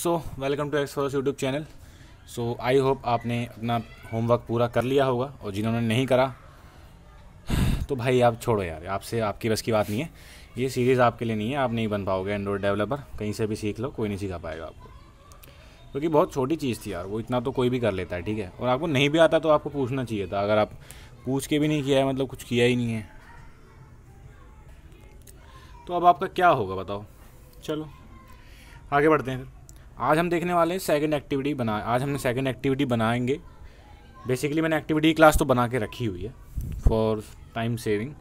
Welcome to Xforce YouTube channel. I hope आपने अपना homework पूरा कर लिया होगा, और जिन्होंने नहीं करा तो भाई आप छोड़ो यार, आपसे आपकी बस की बात नहीं है। ये सीरीज़ आपके लिए नहीं है, आप नहीं बन पाओगे एंड्रॉयड डेवलपर। कहीं से भी सीख लो, कोई नहीं सिखा पाएगा आपको, क्योंकि बहुत छोटी चीज़ थी यार वो। इतना तो कोई भी कर लेता है, ठीक है। और आपको नहीं भी आता तो आपको पूछना चाहिए था। अगर आप पूछ के भी नहीं किया है, मतलब कुछ किया ही नहीं है, तो अब आपका क्या होगा बताओ। चलो आगे बढ़ते हैं फिर। आज हम देखने वाले हैं सेकंड एक्टिविटी आज हमने सेकंड एक्टिविटी बनाएंगे। बेसिकली मैंने एक्टिविटी क्लास तो बना के रखी हुई है फॉर टाइम सेविंग।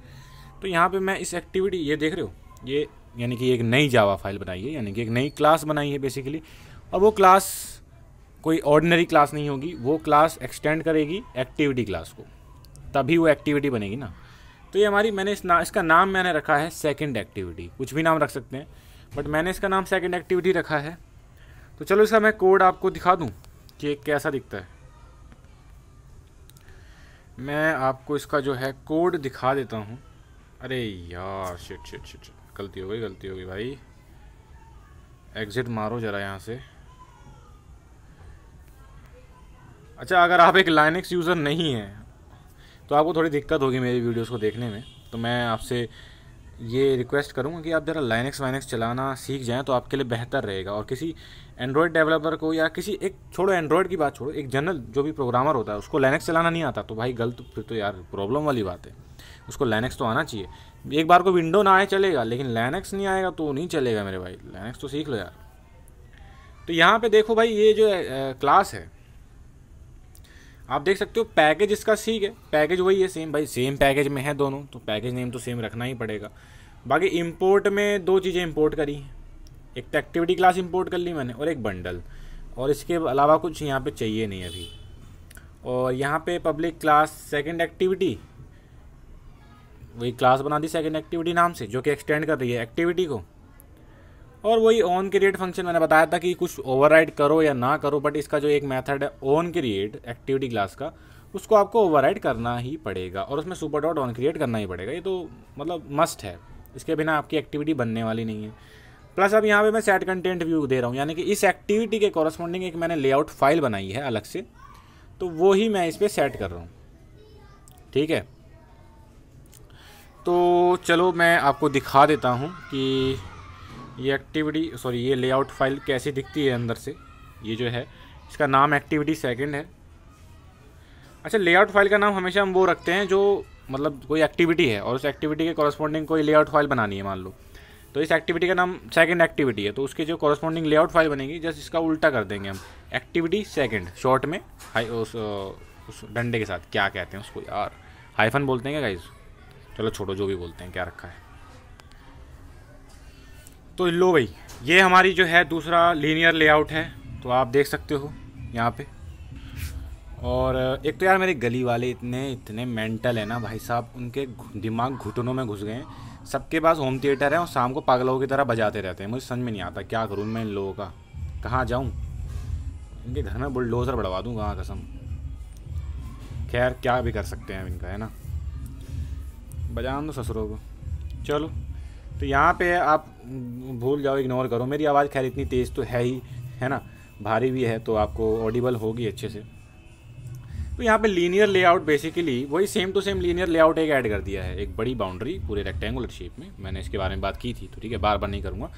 तो यहाँ पे मैं इस एक्टिविटी, ये देख रहे हो, ये यानी कि एक नई जावा फाइल बनाई है, यानी कि एक नई क्लास बनाई है बेसिकली। और वो क्लास कोई ऑर्डिनरी क्लास नहीं होगी, वो क्लास एक्सटेंड करेगी एक्टिविटी क्लास को, तभी वो एक्टिविटी बनेगी ना। तो ये हमारी, मैंने इसका नाम मैंने रखा है सेकंड एक्टिविटी। कुछ भी नाम रख सकते हैं, बट मैंने इसका नाम सेकंड एक्टिविटी रखा है। तो चलो इसका मैं कोड आपको दिखा दूं कि कैसा दिखता है। मैं आपको इसका जो है कोड दिखा देता हूं। अरे यार शिट, गलती हो गई भाई। एग्जिट मारो ज़रा यहाँ से। अच्छा, अगर आप एक लाइनक्स यूज़र नहीं हैं तो आपको थोड़ी दिक्कत होगी मेरी वीडियोस को देखने में। तो मैं आपसे ये रिक्वेस्ट करूँगा कि आप ज़रा लाइनक्स वाइनक्स चलाना सीख जाएं, तो आपके लिए बेहतर रहेगा। और किसी एंड्रॉयड डेवलपर को, या किसी, एक छोड़ो एंड्रॉयड की बात छोड़ो, एक जनरल जो भी प्रोग्रामर होता है उसको लाइनक्स चलाना नहीं आता तो भाई गलत, फिर तो यार प्रॉब्लम वाली बात है। उसको लाइनक्स तो आना चाहिए। एक बार को विंडो ना आए चलेगा, लेकिन लाइनक्स नहीं आएगा तो नहीं चलेगा मेरे भाई। लाइनक्स तो सीख लो यार। तो यहाँ पे देखो भाई, ये जो क्लास है आप देख सकते हो, पैकेज इसका ठीक है, पैकेज वही है सेम भाई, सेम पैकेज में है दोनों, तो पैकेज नेम तो सेम रखना ही पड़ेगा। बाकी इंपोर्ट में दो चीज़ें इंपोर्ट करी हैं, एक तो एक्टिविटी क्लास इंपोर्ट कर ली मैंने, और एक बंडल। और इसके अलावा कुछ यहाँ पे चाहिए नहीं अभी। और यहाँ पे पब्लिक क्लास सेकंड एक्टिविटी, वही क्लास बना दी सेकंड एक्टिविटी नाम से, जो कि एक्सटेंड कर रही है एक्टिविटी को। और वही ऑन क्रिएट फंक्शन मैंने बताया था कि कुछ ओवरराइड करो या ना करो, बट इसका जो एक मेथड है ऑन क्रिएट एक्टिविटी क्लास का, उसको आपको ओवरराइड करना ही पड़ेगा, और उसमें सुपर डॉट ऑन क्रिएट करना ही पड़ेगा। ये तो मतलब मस्ट है, इसके बिना आपकी एक्टिविटी बनने वाली नहीं है। प्लस अब यहाँ पे मैं सेट कंटेंट व्यू दे रहा हूँ, यानी कि इस एक्टिविटी के कॉरस्पॉन्डिंग एक मैंने लेआउट फाइल बनाई है अलग से, तो वो ही मैं इस पर सेट कर रहा हूँ, ठीक है। तो चलो मैं आपको दिखा देता हूँ कि ये एक्टिविटी, सॉरी, ये लेआउट फाइल कैसी दिखती है अंदर से। ये जो है, इसका नाम एक्टिविटी सेकंड है। अच्छा, लेआउट फाइल का नाम हमेशा हम वो रखते हैं जो, मतलब कोई एक्टिविटी है और उस एक्टिविटी के कॉरस्पॉन्डिंग कोई लेआउट फाइल बनानी है मान लो, तो इस एक्टिविटी का नाम सेकंड एक्टिविटी है, तो उसके जो कॉरस्पॉन्डिंग लेआउट फाइल बनेगी, जस्ट इसका उल्टा कर देंगे हम, एक्टिविटी सेकंड शॉर्ट में। उस डंडे के साथ क्या कहते हैं उसको यार, हाइफन बोलते हैं क्या गाइस? चलो छोड़ो, जो भी बोलते हैं, क्या रखा है। तो लो भाई, ये हमारी जो है दूसरा लीनियर लेआउट है, तो आप देख सकते हो यहाँ पे। और एक तो यार मेरे गली वाले इतने मेंटल है ना भाई साहब, उनके दिमाग घुटनों में घुस गए हैं। सबके पास होम थिएटर है और शाम को पागलों की तरह बजाते रहते हैं। मुझे समझ में नहीं आता क्या करूँ मैं इन लोगों का, कहाँ जाऊँ? इनके घर में बुलडोज़र बढ़वा दूँ कहाँ, कसम। खैर क्या भी कर सकते हैं इनका, है ना, बजान दो ससुरों को। चलो, तो यहाँ पे आप भूल जाओ, इग्नोर करो मेरी आवाज़। खैर इतनी तेज़ तो है ही, है ना, भारी भी है, तो आपको ऑडिबल होगी अच्छे से। तो यहाँ पे लीनियर लेआउट बेसिकली वही same to same linear layout एक ऐड कर दिया है, एक बड़ी बाउंड्री पूरे रेक्टेंगुलर शेप में। मैंने इसके बारे में बात की थी, तो ठीक है, बार बार नहीं करूँगा।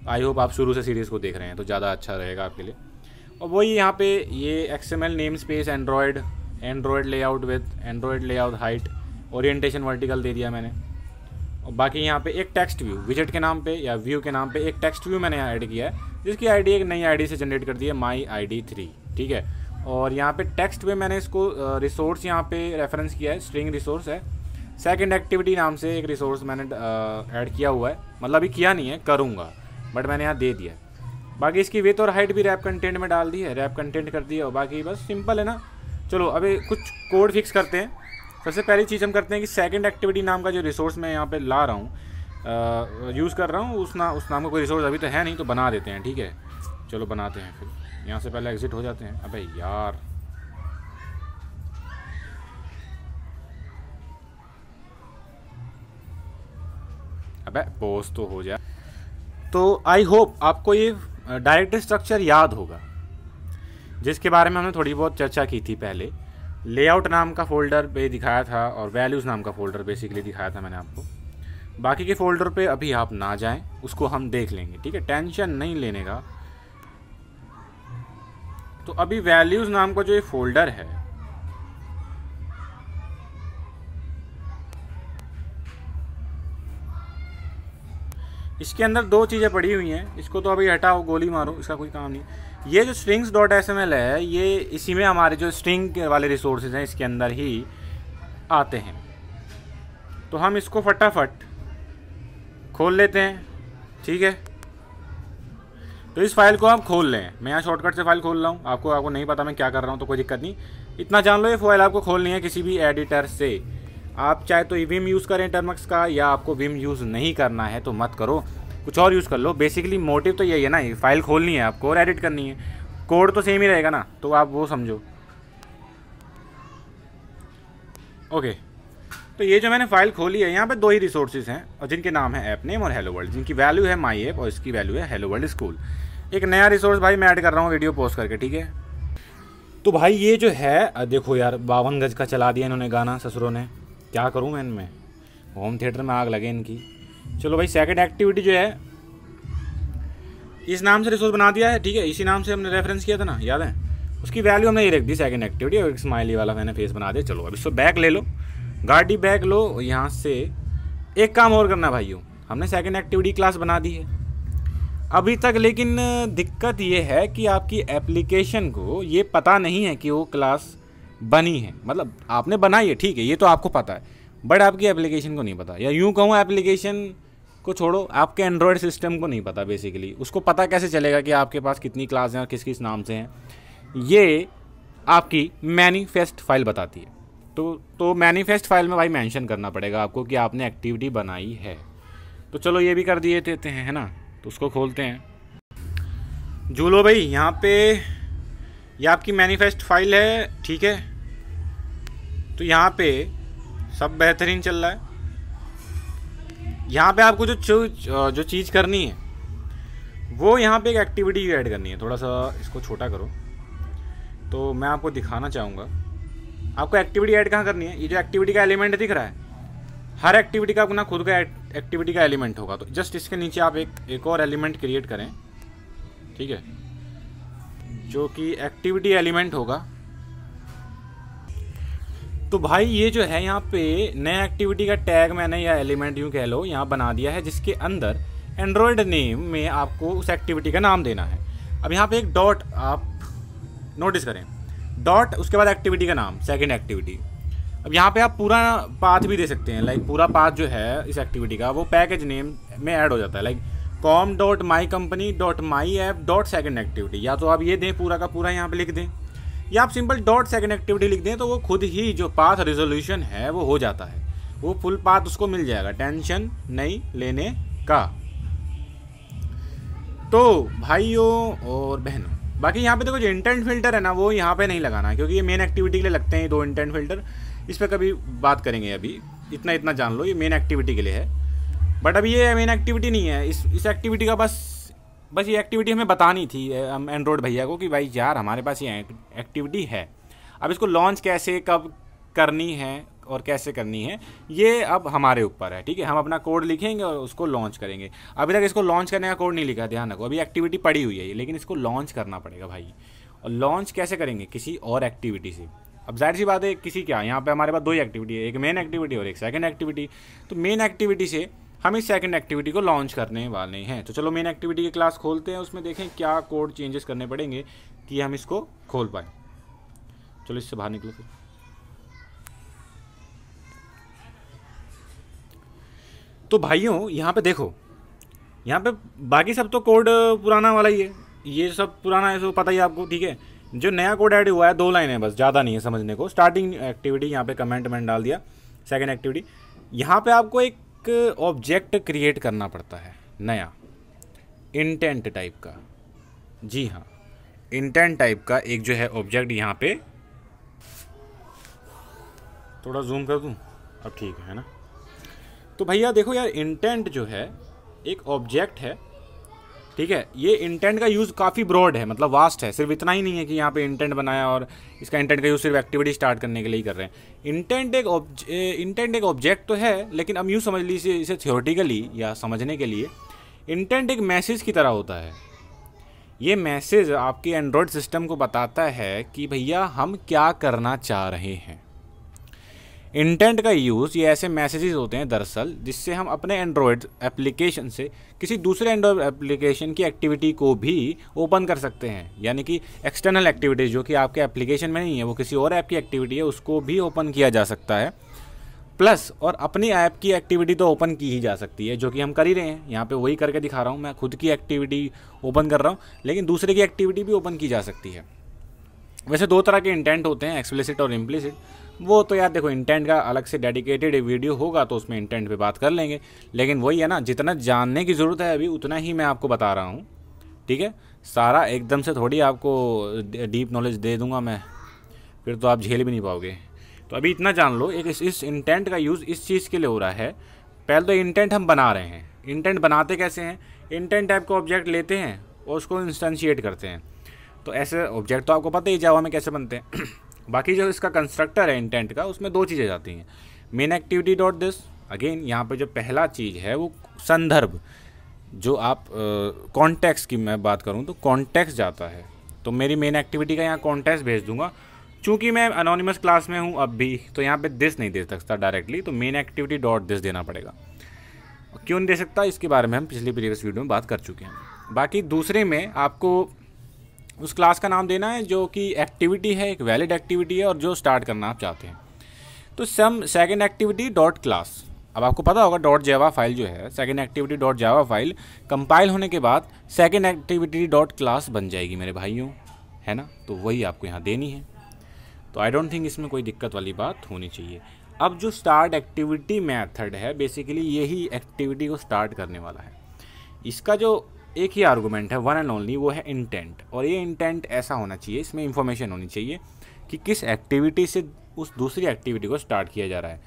आई होप आप शुरू से सीरीज़ को देख रहे हैं, तो ज़्यादा अच्छा रहेगा आपके लिए। और वही यहाँ पे ये XML namespace Android layout with Android layout height, orientation vertical दे दिया मैंने। और बाकी यहाँ पे एक टेक्स्ट व्यू, विजेट के नाम पे या व्यू के नाम पे एक टेक्स्ट व्यू मैंने यहाँ ऐड किया है, जिसकी आईडी एक नई आईडी से जनरेट कर दी है, माई ID 3, ठीक है। और यहाँ पे टेक्स्ट पे मैंने इसको रिसोर्स यहाँ पे रेफरेंस किया है, स्ट्रिंग रिसोर्स है। सेकंड एक्टिविटी नाम से एक रिसोर्स मैंने ऐड किया हुआ है, मतलब अभी किया नहीं है, करूँगा, बट मैंने यहाँ दे दिया है। बाकी इसकी विड्थ और हाइट भी रैप कंटेंट में डाल दी है, रैप कंटेंट कर दिया। और बाकी बस सिंपल है ना। चलो अभी कुछ कोड फिक्स करते हैं। सबसे पहली चीज़ हम करते हैं कि सेकंड एक्टिविटी नाम का जो रिसोर्स मैं यहाँ पे ला रहा हूँ, यूज़ कर रहा हूँ, उस नाम का कोई रिसोर्स अभी तो है नहीं, तो बना देते हैं, ठीक है। चलो बनाते हैं, फिर यहाँ से पहले एग्जिट हो जाते हैं। अबे यार, अबे पोस्ट तो हो जाए। तो आई होप आपको ये डायरेक्टरी स्ट्रक्चर याद होगा, जिसके बारे में हमने थोड़ी बहुत चर्चा की थी पहले। लेआउट नाम का फ़ोल्डर पे दिखाया था और वैल्यूज़ नाम का फ़ोल्डर बेसिकली दिखाया था मैंने आपको। बाकी के फ़ोल्डर पे अभी आप ना जाएं, उसको हम देख लेंगे, ठीक है, टेंशन नहीं लेने का। तो अभी वैल्यूज़ नाम का जो ये फ़ोल्डर है, इसके अंदर दो चीज़ें पड़ी हुई हैं। इसको तो अभी हटाओ, गोली मारो, इसका कोई काम नहीं। ये जो strings.sml है, ये इसी में हमारे जो स्ट्रिंग वाले रिसोर्सेज हैं इसके अंदर ही आते हैं। तो हम इसको फटाफट खोल लेते हैं, ठीक है। तो इस फाइल को आप खोल लें। मैं यहाँ शॉर्टकट से फाइल खोल रहा हूँ, आपको नहीं पता मैं क्या कर रहा हूँ तो कोई दिक्कत नहीं। इतना जान लो, ये फाइल आपको खोलनी है किसी भी एडिटर से। आप चाहे तो विम यूज़ करें टर्मक्स का, या आपको विम यूज़ नहीं करना है तो मत करो, कुछ और यूज़ कर लो। बेसिकली मोटिव तो यही है ना, ये फाइल खोलनी है आपको और एडिट करनी है। कोड तो सेम ही रहेगा ना, तो आप वो समझो। ओके, तो ये जो मैंने फाइल खोली है, यहाँ पे दो ही रिसोर्सेज हैं और जिनके नाम है ऐप नेम और हेलो वर्ल्ड, जिनकी वैल्यू है माई ऐप और इसकी वैल्यू है हेलो वर्ल्ड स्कूल। एक नया रिसोर्स भाई मैं ऐड कर रहा हूँ वीडियो पोस्ट करके, ठीक है। तो भाई ये जो है, देखो यार 52 गज का चला दिया इन्होंने गाना ससुरों ने, क्या करूँ मैं इनमें, होम थिएटर में आग लगे इनकी। चलो भाई, सेकंड एक्टिविटी जो है इस नाम से रिसोर्स बना दिया है, ठीक है, इसी नाम से हमने रेफरेंस किया था ना, याद है। उसकी वैल्यू हमने ये रख दी सेकंड एक्टिविटी, और एक स्माइली वाला मैंने फेस बना दिया। चलो अब इसको बैक ले लो, गाड़ी बैक लो। यहाँ से एक काम और करना भाइयों, हमने सेकंड एक्टिविटी क्लास बना दी है अभी तक, लेकिन दिक्कत ये है कि आपकी एप्लीकेशन को ये पता नहीं है कि वो क्लास बनी है। मतलब आपने बनाई है, ठीक है, ये तो आपको पता है, बट आपकी एप्लीकेशन को नहीं पता। या यूँ कहूँ, एप्लीकेशन को छोड़ो, आपके एंड्रॉयड सिस्टम को नहीं पता बेसिकली। उसको पता कैसे चलेगा कि आपके पास कितनी क्लास हैं और किस किस नाम से हैं। ये आपकी मैनिफेस्ट फाइल बताती है। तो मैनिफेस्ट फाइल में भाई मेंशन करना पड़ेगा आपको कि आपने एक्टिविटी बनाई है। तो चलो ये भी कर दिए देते हैं, है ना। तो उसको खोलते हैं। झूलो भाई, यहाँ पे ये आपकी मैनिफेस्ट फाइल है, ठीक है। तो यहाँ पे सब बेहतरीन चल रहा है। यहाँ पे आपको जो चीज़ करनी है वो यहाँ पे एक एक्टिविटी ऐड करनी है। थोड़ा सा इसको छोटा करो तो मैं आपको दिखाना चाहूँगा। आपको एक्टिविटी ऐड कहाँ करनी है, ये जो एक्टिविटी का एलिमेंट दिख रहा है, हर एक्टिविटी का अपना खुद का एक्टिविटी का एलिमेंट होगा। तो जस्ट इसके नीचे आप एक और एलिमेंट क्रिएट करें, ठीक है, जो कि एक्टिविटी एलिमेंट होगा। तो भाई ये जो है यहाँ पे नया एक्टिविटी का टैग मैंने, या एलिमेंट यूँ कह लो, यहाँ बना दिया है, जिसके अंदर एंड्रॉयड नेम में आपको उस एक्टिविटी का नाम देना है। अब यहाँ पे एक डॉट आप नोटिस करें, डॉट, उसके बाद एक्टिविटी का नाम, सेकंड एक्टिविटी। अब यहाँ पे आप पूरा पाथ भी दे सकते हैं, लाइक पूरा पाथ जो है इस एक्टिविटी का वो पैकेज नेम में ऐड हो जाता है, लाइक com.mycompany.myapp.second एक्टिविटी। या तो आप ये दें पूरा का पूरा यहाँ पे लिख दें, या आप सिंपल .second एक्टिविटी लिख दें, तो वो खुद ही जो पाथ रिजोल्यूशन है वो हो जाता है, वो फुल पाथ उसको मिल जाएगा, टेंशन नहीं लेने का। तो भाइयों और बहनों, बाकी यहाँ पे देखो जो इंटेंट फिल्टर है ना, वो यहाँ पे नहीं लगाना है, क्योंकि ये मेन एक्टिविटी के लिए लगते हैं दो इंटेंट फिल्टर। इस पर कभी बात करेंगे, अभी इतना जान लो, ये मेन एक्टिविटी के लिए है। बट अभी ये मेन एक्टिविटी नहीं है, इस एक्टिविटी का बस ये एक्टिविटी हमें बतानी थी एंड्रॉयड भैया को कि भाई यार हमारे पास ये एक्टिविटी है। अब इसको लॉन्च कैसे, कब करनी है और कैसे करनी है, ये अब हमारे ऊपर है, ठीक है। हम अपना कोड लिखेंगे और उसको लॉन्च करेंगे। अभी तक इसको लॉन्च करने का कोड नहीं लिखा, ध्यान रखो, अभी एक्टिविटी पड़ी हुई है ये, लेकिन इसको लॉन्च करना पड़ेगा भाई। और लॉन्च कैसे करेंगे, किसी और एक्टिविटी से। अब जाहिर सी बात है, किसी क्या, यहाँ पे हमारे पास दो ही एक्टिविटी है, एक मेन एक्टिविटी और एक सेकंड एक्टिविटी। तो मेन एक्टिविटी से हम इस सेकंड एक्टिविटी को लॉन्च करने वाले हैं। तो चलो मेन एक्टिविटी की क्लास खोलते हैं, उसमें देखें क्या कोड चेंजेस करने पड़ेंगे कि हम इसको खोल पाए। चलो इससे बाहर निकलो फिर। तो भाइयों यहाँ पे देखो, यहाँ पे बाकी सब तो कोड पुराना वाला ही है, ये सब पुराना है, तो पता ही आपको, ठीक है। जो नया कोड ऐड हुआ है 2 लाइन है बस, ज़्यादा नहीं है समझने को। स्टार्टिंग एक्टिविटी यहाँ पे कमेंट डाल दिया, सेकंड एक्टिविटी। यहाँ पे आपको एक ऑब्जेक्ट क्रिएट करना पड़ता है नया, इंटेंट टाइप का। जी हाँ, इंटेंट टाइप का एक जो है ऑब्जेक्ट यहाँ पे, थोड़ा जूम कर दूँ, अब ठीक है ना। तो भैया देखो यार, इंटेंट जो है एक ऑब्जेक्ट है, ठीक है। ये इंटेंट का यूज़ काफ़ी ब्रॉड है, मतलब वास्ट है, सिर्फ इतना ही नहीं है कि यहाँ पे इंटेंट बनाया और इसका इंटेंट का यूज़ सिर्फ एक्टिविटी स्टार्ट करने के लिए ही कर रहे हैं। इंटेंट एक ऑब्जेक्ट तो है, लेकिन अब यूँ समझ लीजिए इसे थ्योरेटिकली या समझने के लिए, इंटेंट एक मैसेज की तरह होता है। ये मैसेज आपके एंड्रॉयड सिस्टम को बताता है कि भैया हम क्या करना चाह रहे हैं। इंटेंट का यूज़, ये ऐसे मैसेजेस होते हैं दरअसल जिससे हम अपने एंड्रॉयड एप्लीकेशन से किसी दूसरे एंड्रॉयड एप्लीकेशन की एक्टिविटी को भी ओपन कर सकते हैं, यानी कि एक्सटर्नल एक्टिविटीज़ जो कि आपके एप्लीकेशन में नहीं है, वो किसी और ऐप की एक्टिविटी है, उसको भी ओपन किया जा सकता है। प्लस और अपनी ऐप की एक्टिविटी तो ओपन की ही जा सकती है, जो कि हम कर ही रहे हैं। यहाँ पे वही करके दिखा रहा हूँ, मैं खुद की एक्टिविटी ओपन कर रहा हूँ, लेकिन दूसरे की एक्टिविटी भी ओपन की जा सकती है। वैसे दो तरह के इंटेंट होते हैं, एक्सप्लिसिट और इम्प्लिसिट। वो तो यार देखो, इंटेंट का अलग से डेडिकेटेड वीडियो होगा तो उसमें इंटेंट पे बात कर लेंगे, लेकिन वही है ना, जितना जानने की ज़रूरत है अभी उतना ही मैं आपको बता रहा हूँ, ठीक है। सारा एकदम से थोड़ी आपको डीप नॉलेज दे दूंगा मैं, फिर तो आप झेल भी नहीं पाओगे। तो अभी इतना जान लो, एक इस इंटेंट का यूज़ इस चीज़ के लिए हो रहा है। पहले तो इंटेंट हम बना रहे हैं। इंटेंट बनाते कैसे हैं? इंटेंट टाइप का ऑब्जेक्ट लेते हैं और उसको इंस्टेंशिएट करते हैं। तो ऐसे ऑब्जेक्ट तो आपको पता ही जावा में कैसे बनते हैं। बाकी जो इसका कंस्ट्रक्टर है इंटेंट का, उसमें दो चीज़ें जाती हैं। Main activity dot this, again यहाँ पे जो पहला चीज़ है वो संदर्भ, जो आप कॉन्टेक्स्ट की मैं बात करूँ तो कॉन्टेक्स्ट जाता है। तो मेरी मेन एक्टिविटी का यहाँ कॉन्टेक्स्ट भेज दूंगा। चूँकि मैं अनोनिमस क्लास में हूँ अब भी, तो यहाँ पे दिस नहीं दे सकता डायरेक्टली, तो मेन एक्टिविटी डॉट दिस देना पड़ेगा। क्यों नहीं दे सकता, इसके बारे में हम पिछली प्रीवियस वीडियो में बात कर चुके हैं। बाकी दूसरे में आपको उस क्लास का नाम देना है जो कि एक्टिविटी है, एक वैलिड एक्टिविटी है और जो स्टार्ट करना आप चाहते हैं। तो सम सेकेंड एक्टिविटी डॉट क्लास, अब आपको पता होगा डॉट जावा फाइल जो है, second activity dot Java file compile होने के बाद सेकेंड एक्टिविटी डॉट क्लास बन जाएगी मेरे भाइयों, है ना। तो वही आपको यहाँ देनी है। तो आई डोंट थिंक इसमें कोई दिक्कत वाली बात होनी चाहिए। अब जो स्टार्ट एक्टिविटी मेथड है, बेसिकली यही एक्टिविटी को स्टार्ट करने वाला है। इसका जो एक ही आर्गूमेंट है, वन एंड ओनली, वो है इंटेंट। और ये इंटेंट ऐसा होना चाहिए, इसमें इंफॉर्मेशन होनी चाहिए कि किस एक्टिविटी से उस दूसरी एक्टिविटी को स्टार्ट किया जा रहा है।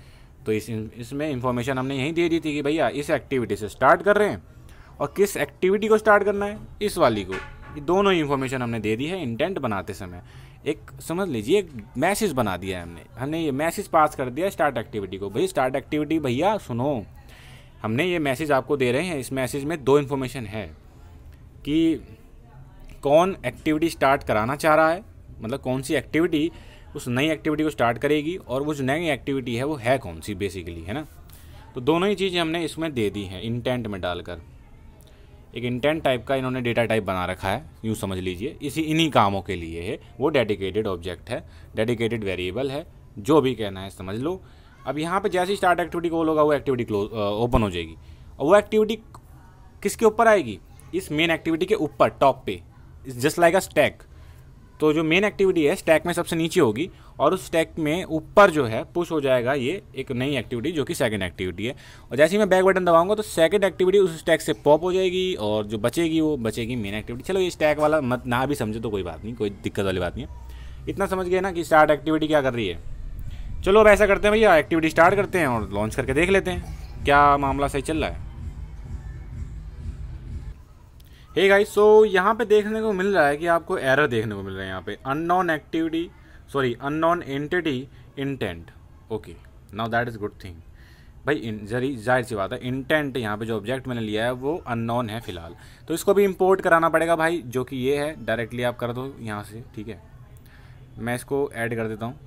तो इसमें इंफॉर्मेशन हमने यही दे दी थी कि भैया इस एक्टिविटी से स्टार्ट कर रहे हैं, और किस एक्टिविटी को स्टार्ट करना है, इस वाली को। ये दोनों इंफॉर्मेशन हमने दे दी है इंटेंट बनाते समय। एक समझ लीजिए, एक मैसेज बना दिया है हमने ये मैसेज पास कर दिया स्टार्ट एक्टिविटी को, भाई स्टार्ट एक्टिविटी भैया सुनो, हमने ये मैसेज आपको दे रहे हैं। इस मैसेज में दो इन्फॉर्मेशन है कि कौन एक्टिविटी स्टार्ट कराना चाह रहा है, मतलब कौन सी एक्टिविटी उस नई एक्टिविटी को स्टार्ट करेगी, और वो जो नई एक्टिविटी है वो है कौन सी बेसिकली, है ना। तो दोनों ही चीज़ें हमने इसमें दे दी हैं इंटेंट में डालकर। एक इंटेंट टाइप का इन्होंने डेटा टाइप बना रखा है, यूँ समझ लीजिए, इन्हीं कामों के लिए है। वो डेडिकेटेड ऑब्जेक्ट है, डेडिकेटेड वेरिएबल है, जो भी कहना है समझ लो। अब यहाँ पे जैसे ही स्टार्ट एक्टिविटी कॉल होगा वो एक्टिविटी क्लोज ओपन हो जाएगी, और वो एक्टिविटी किसके ऊपर आएगी, इस मेन एक्टिविटी के ऊपर टॉप पे, जस्ट लाइक अ स्टैक। तो जो मेन एक्टिविटी है स्टैक में सबसे नीचे होगी, और उस स्टैक में ऊपर जो है पुश हो जाएगा ये एक नई एक्टिविटी जो कि सेकंड एक्टिविटी है। और जैसे ही मैं बैक बटन दबाऊंगा तो सेकंड एक्टिविटी उस स्टैक से पॉप हो जाएगी, और जो बचेगी वो बचेगी मेन एक्टिविटी। चलो ये स्टैक वाला मत ना भी समझे तो कोई बात नहीं, कोई दिक्कत वाली बात नहीं है। इतना समझ गए ना कि स्टार्ट एक्टिविटी क्या कर रही है। चलो अब ऐसा करते हैं भैया, एक्टिविटी स्टार्ट करते हैं और लॉन्च करके देख लेते हैं क्या मामला सही चल रहा है। हे गाइस, सो यहाँ पे देखने को मिल रहा है कि आपको एरर देखने को मिल रहा है यहाँ पे, unknown entity intent. Okay, now that is good thing भाई। जाहिर सी बात है, इंटेंट यहाँ पे जो ऑब्जेक्ट मैंने लिया है वो अननोन है फिलहाल, तो इसको भी इंपोर्ट कराना पड़ेगा भाई, जो कि ये है। डायरेक्टली आप कर दो यहाँ से, ठीक है। मैं इसको ऐड कर देता हूँ।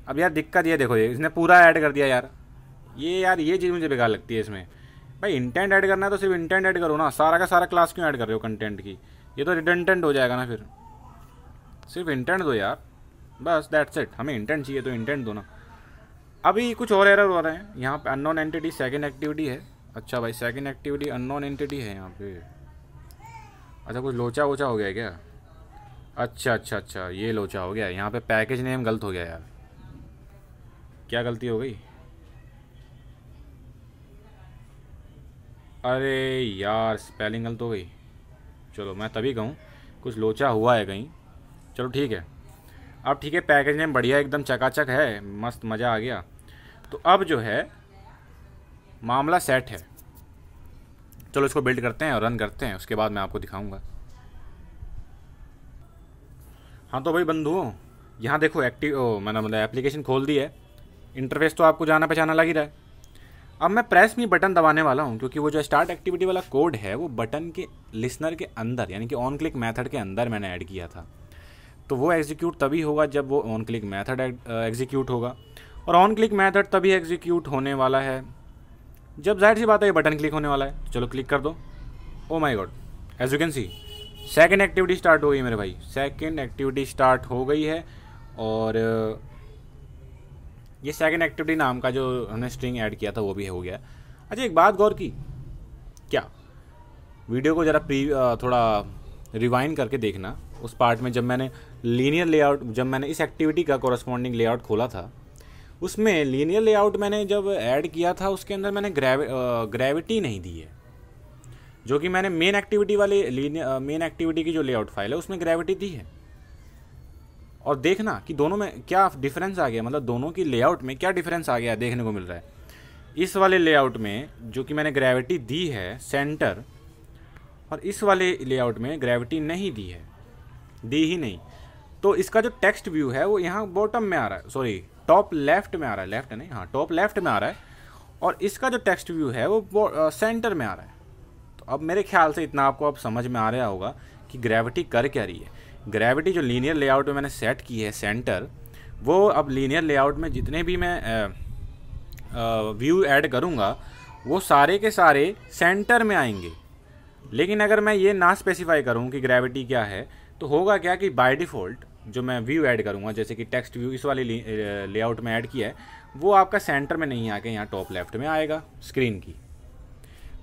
अब यार दिक्कत ये देखो, ये इसने पूरा ऐड कर दिया यार। ये चीज़ मुझे बेकार लगती है इसमें। भाई इंटेंट ऐड करना है तो सिर्फ इंटेंट ऐड करो ना, सारा का सारा क्लास क्यों ऐड कर रहे हो कंटेंट की, ये तो रिडंडेंट हो जाएगा ना। फिर सिर्फ इंटेंट दो यार, बस दैट्स इट। हमें इंटेंट चाहिए तो इंटेंट दो ना। अभी कुछ और एरर हो रहे हैं यहाँ पे। अननोन एंटिटी सेकंड एक्टिविटी है। अच्छा भाई, सेकंड एक्टिविटी अननोन एंटिटी है यहाँ पे। अच्छा, कुछ लोचा वोचा हो गया क्या? अच्छा, ये लोचा हो गया। यहाँ पे पैकेज नेम गलत हो गया यार। क्या गलती हो गई? अरे यार, स्पेलिंग गलत हो गई। चलो मैं तभी कहूँ कुछ लोचा हुआ है कहीं। चलो ठीक है, अब ठीक है, पैकेज नेम बढ़िया एकदम चकाचक है, मस्त मज़ा आ गया। तो अब जो है मामला सेट है। चलो इसको बिल्ड करते हैं और रन करते हैं, उसके बाद मैं आपको दिखाऊंगा। हाँ तो भाई बंधुओं, यहाँ देखो मैंने मतलब एप्लीकेशन खोल दी है। इंटरफेस तो आपको जाना पहचाना लग ही रहा है। अब मैं प्रेस मी बटन दबाने वाला हूँ, क्योंकि वो जो स्टार्ट एक्टिविटी वाला कोड है वो बटन के लिसनर के अंदर यानी कि ऑन क्लिक मेथड के अंदर मैंने ऐड किया था। तो वो एग्जीक्यूट तभी होगा जब वो ऑन क्लिक मेथड एग्जीक्यूट होगा, और ऑन क्लिक मेथड तभी एग्जीक्यूट होने वाला है जब जाहिर सी बात है ये बटन क्लिक होने वाला है। तो चलो क्लिक कर दो। Oh my God, as you can see second activity start हो गई मेरे भाई, सेकेंड एक्टिविटी स्टार्ट हो गई है। और ये सेकेंड एक्टिविटी नाम का जो हमने स्ट्रिंग ऐड किया था वो भी हो गया। अच्छा एक बात गौर की क्या, वीडियो को ज़रा थोड़ा रिवाइंड करके देखना। उस पार्ट में जब मैंने लीनियर लेआउट, जब मैंने इस एक्टिविटी का कोरस्पॉन्डिंग लेआउट खोला था, उसमें लीनियर लेआउट मैंने जब ऐड किया था उसके अंदर मैंने ग्रेविटी नहीं दी है, जो कि मैंने मेन एक्टिविटी वाले मेन एक्टिविटी की जो लेआउट फाइल है उसमें ग्रेविटी दी है। और देखना कि दोनों में क्या डिफरेंस आ गया, मतलब दोनों की लेआउट में क्या डिफरेंस आ गया देखने को मिल रहा है। इस वाले लेआउट में जो कि मैंने ग्रेविटी दी है सेंटर, और इस वाले लेआउट में ग्रेविटी नहीं दी है, दी ही नहीं। तो इसका जो टेक्स्ट व्यू है वो यहाँ बॉटम में आ रहा है, सॉरी टॉप लेफ्ट में आ रहा है, लेफ्ट नहीं हाँ टॉप लेफ्ट में आ रहा है, और इसका जो टेक्स्ट व्यू है वो सेंटर में आ रहा है। तो अब मेरे ख्याल से इतना आपको अब समझ में आ रहा होगा कि ग्रेविटी कर क्या रही है। ग्रेविटी जो लीनियर लेआउट में मैंने सेट की है सेंटर, वो अब लीनियर लेआउट में जितने भी मैं व्यू ऐड करूँगा वो सारे के सारे सेंटर में आएंगे। लेकिन अगर मैं ये ना स्पेसिफाई करूँ कि ग्रेविटी क्या है, तो होगा क्या कि बाय डिफ़ॉल्ट जो मैं व्यू ऐड करूँगा, जैसे कि टेक्स्ट व्यू इस वाले लेआउट में ऐड किया है, वो आपका सेंटर में नहीं आके यहाँ टॉप लेफ्ट में आएगा स्क्रीन की।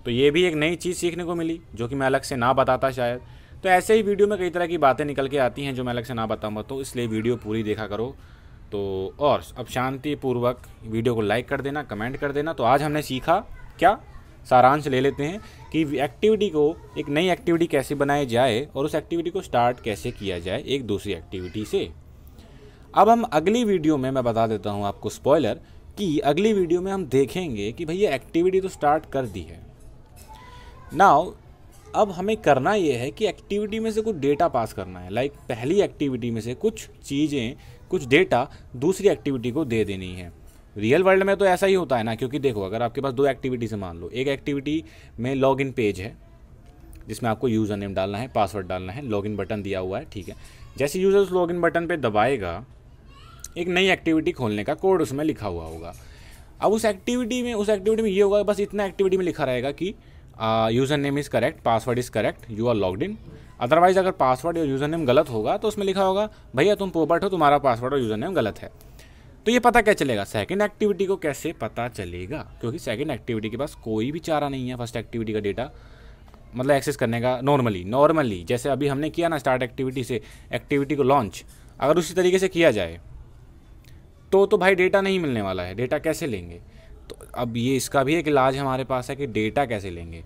तो ये भी एक नई चीज़ सीखने को मिली जो कि मैं अलग से ना बताता शायद। तो ऐसे ही वीडियो में कई तरह की बातें निकल के आती हैं जो मैं अलग से ना बताऊँगा, तो इसलिए वीडियो पूरी देखा करो। तो और अब शांतिपूर्वक वीडियो को लाइक कर देना, कमेंट कर देना। तो आज हमने सीखा क्या, सारांश ले लेते हैं कि एक्टिविटी को, एक नई एक्टिविटी कैसे बनाई जाए और उस एक्टिविटी को स्टार्ट कैसे किया जाए एक दूसरी एक्टिविटी से। अब हम अगली वीडियो में, मैं बता देता हूँ आपको स्पॉइलर, कि अगली वीडियो में हम देखेंगे कि भैया एक्टिविटी तो स्टार्ट कर दी है, नाउ अब हमें करना ये है कि एक्टिविटी में से कुछ डेटा पास करना है। लाइक पहली एक्टिविटी में से कुछ चीज़ें, कुछ डेटा दूसरी एक्टिविटी को दे देनी है। रियल वर्ल्ड में तो ऐसा ही होता है ना, क्योंकि देखो अगर आपके पास दो एक्टिविटी से मान लो, एक एक्टिविटी में लॉगिन पेज है जिसमें आपको यूज़र नेम डालना है, पासवर्ड डालना है, लॉगिन बटन दिया हुआ है, ठीक है। जैसे यूज़र उस लॉगिन बटन पे दबाएगा, एक नई एक्टिविटी खोलने का कोड उसमें लिखा हुआ होगा। अब उस एक्टिविटी में ये होगा, बस इतना एक्टिविटी में लिखा रहेगा कि user name is correct, password is correct, you are logged in. Otherwise अगर पासवर्ड या यूज़र नेम गलत होगा तो उसमें लिखा होगा भैया तुम पोपट हो, तुम्हारा पासवर्ड और यूज़र नेम गलत है। तो ये पता क्या चलेगा, सेकंड एक्टिविटी को कैसे पता चलेगा, क्योंकि सेकंड एक्टिविटी के पास कोई भी चारा नहीं है फर्स्ट एक्टिविटी का डेटा मतलब एक्सेस करने का। नॉर्मली जैसे अभी हमने किया ना स्टार्ट एक्टिविटी से एक्टिविटी को लॉन्च, अगर उसी तरीके से किया जाए तो भाई डेटा नहीं मिलने वाला है। डेटा कैसे लेंगे, तो अब ये इसका भी एक इलाज हमारे पास है कि डेटा कैसे लेंगे।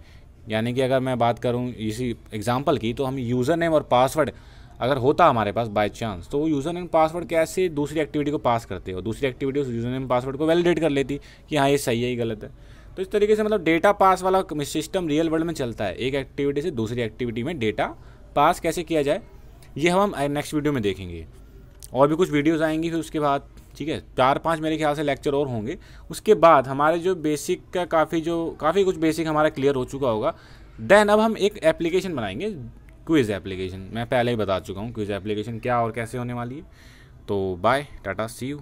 यानी कि अगर मैं बात करूँ इसी एग्जांपल की, तो हम यूज़र नेम और पासवर्ड अगर होता हमारे पास बाय चांस, तो वो यूज़र नेम पासवर्ड कैसे दूसरी एक्टिविटी को पास करते हो, दूसरी एक्टिविटी उस यूज़र नेम पासवर्ड को वैलिडेट कर लेती कि हाँ ये सही है, ये गलत है। तो इस तरीके से मतलब डेटा पास वाला सिस्टम रियल वर्ल्ड में चलता है। एक एक्टिविटी से दूसरी एक्टिविटी में डेटा पास कैसे किया जाए, ये हम नेक्स्ट वीडियो में देखेंगे। और भी कुछ वीडियोज़ आएंगी फिर उसके बाद, ठीक है। 4-5 मेरे ख्याल से लेक्चर और होंगे। उसके बाद हमारे जो बेसिक का काफ़ी कुछ बेसिक हमारा क्लियर हो चुका होगा। देन अब हम एक एप्लीकेशन बनाएंगे, क्विज़ एप्लीकेशन। मैं पहले ही बता चुका हूँ क्विज़ एप्लीकेशन क्या और कैसे होने वाली है। तो बाय, टाटा, सी यू।